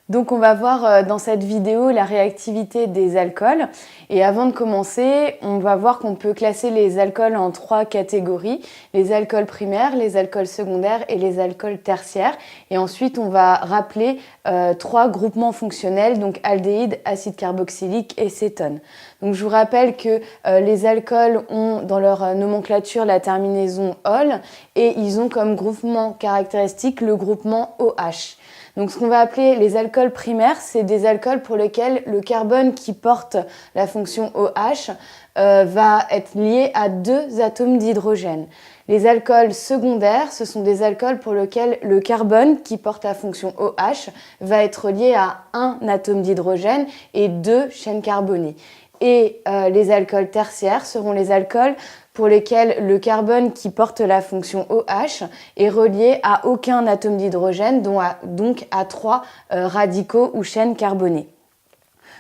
Donc on va voir dans cette vidéo la réactivité des alcools. Et avant de commencer, on va voir qu'on peut classer les alcools en 3 catégories. Les alcools primaires, les alcools secondaires et les alcools tertiaires. Et ensuite, on va rappeler 3 groupements fonctionnels, donc aldéhyde, acide carboxylique et cétone. Donc je vous rappelle que les alcools ont dans leur nomenclature la terminaison -ol et ils ont comme groupement caractéristique le groupement OH. Donc ce qu'on va appeler les alcools primaires, c'est des alcools pour lesquels le carbone qui porte la fonction OH va être lié à 2 atomes d'hydrogène. Les alcools secondaires, ce sont des alcools pour lesquels le carbone qui porte la fonction OH va être lié à 1 atome d'hydrogène et 2 chaînes carbonées. Et les alcools tertiaires seront les alcools pour lesquels le carbone qui porte la fonction OH est relié à aucun atome d'hydrogène, donc à 3 radicaux ou chaînes carbonées.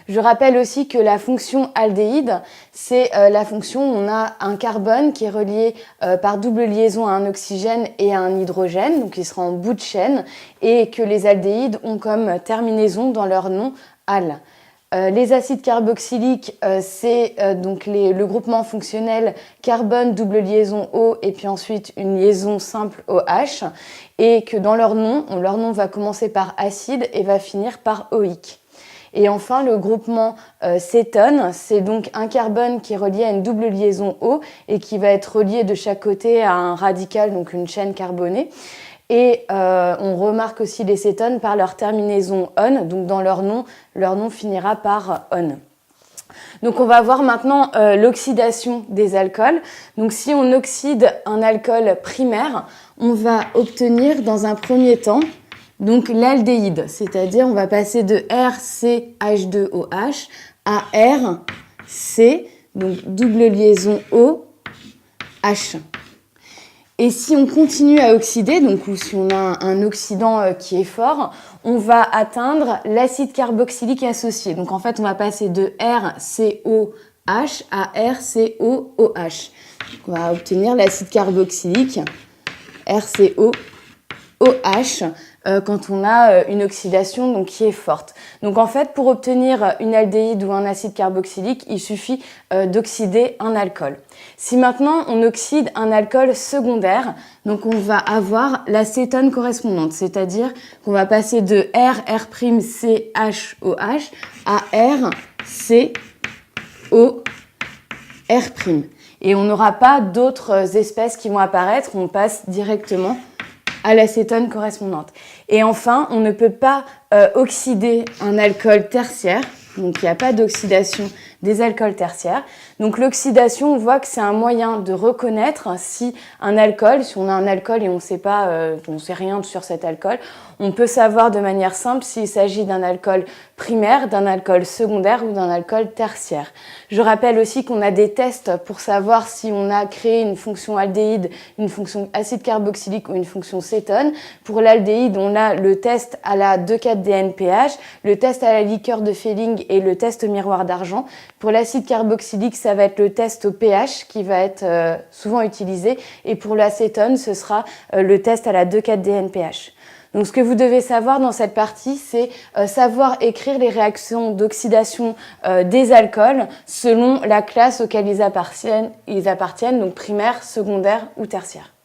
Je rappelle aussi que la fonction aldéhyde, c'est la fonction où on a un carbone qui est relié par double liaison à un oxygène et à un hydrogène, donc il sera en bout de chaîne, et que les aldéhydes ont comme terminaison dans leur nom al. Les acides carboxyliques, c'est donc le groupement fonctionnel carbone double liaison O et puis ensuite une liaison simple OH, et que dans leur nom va commencer par acide et va finir par oïque. Et enfin, le groupement cétone, c'est donc un carbone qui est relié à une double liaison O et qui va être relié de chaque côté à un radical, donc une chaîne carbonée. Et on remarque aussi les cétones par leur terminaison -on, donc dans leur nom finira par -on. Donc on va voir maintenant l'oxydation des alcools. Donc si on oxyde un alcool primaire, on va obtenir dans un premier temps donc l'aldéhyde, c'est-à-dire on va passer de RCH2OH à RC, donc double liaison OH. Et si on continue à oxyder, donc ou si on a un oxydant qui est fort, on va atteindre l'acide carboxylique associé. Donc en fait, on va passer de RCOH à RCOOH. Donc on va obtenir l'acide carboxylique RCOOH quand on a une oxydation donc, qui est forte. Donc en fait, pour obtenir une aldéhyde ou un acide carboxylique, il suffit d'oxyder un alcool. Si maintenant on oxyde un alcool secondaire, donc on va avoir la cétone correspondante, c'est-à-dire qu'on va passer de RR'CHOH à RCOR'. Et on n'aura pas d'autres espèces qui vont apparaître, on passe directement à la cétone correspondante. Et enfin, on ne peut pas oxyder un alcool tertiaire, donc il n'y a pas d'oxydation des alcools tertiaires. Donc l'oxydation, on voit que c'est un moyen de reconnaître si un alcool, si on a un alcool et on ne sait pas, on sait rien sur cet alcool, on peut savoir de manière simple s'il s'agit d'un alcool primaire, d'un alcool secondaire ou d'un alcool tertiaire. Je rappelle aussi qu'on a des tests pour savoir si on a créé une fonction aldéhyde, une fonction acide carboxylique ou une fonction cétone. Pour l'aldéhyde, on a le test à la 2,4-DNPH, le test à la liqueur de Fehling et le test au miroir d'argent. Pour l'acide carboxylique, ça va être le test au pH qui va être souvent utilisé. Et pour l'acétone, ce sera le test à la 2,4-DNPH. Donc ce que vous devez savoir dans cette partie, c'est savoir écrire les réactions d'oxydation des alcools selon la classe auquel ils appartiennent, donc primaire, secondaire ou tertiaire.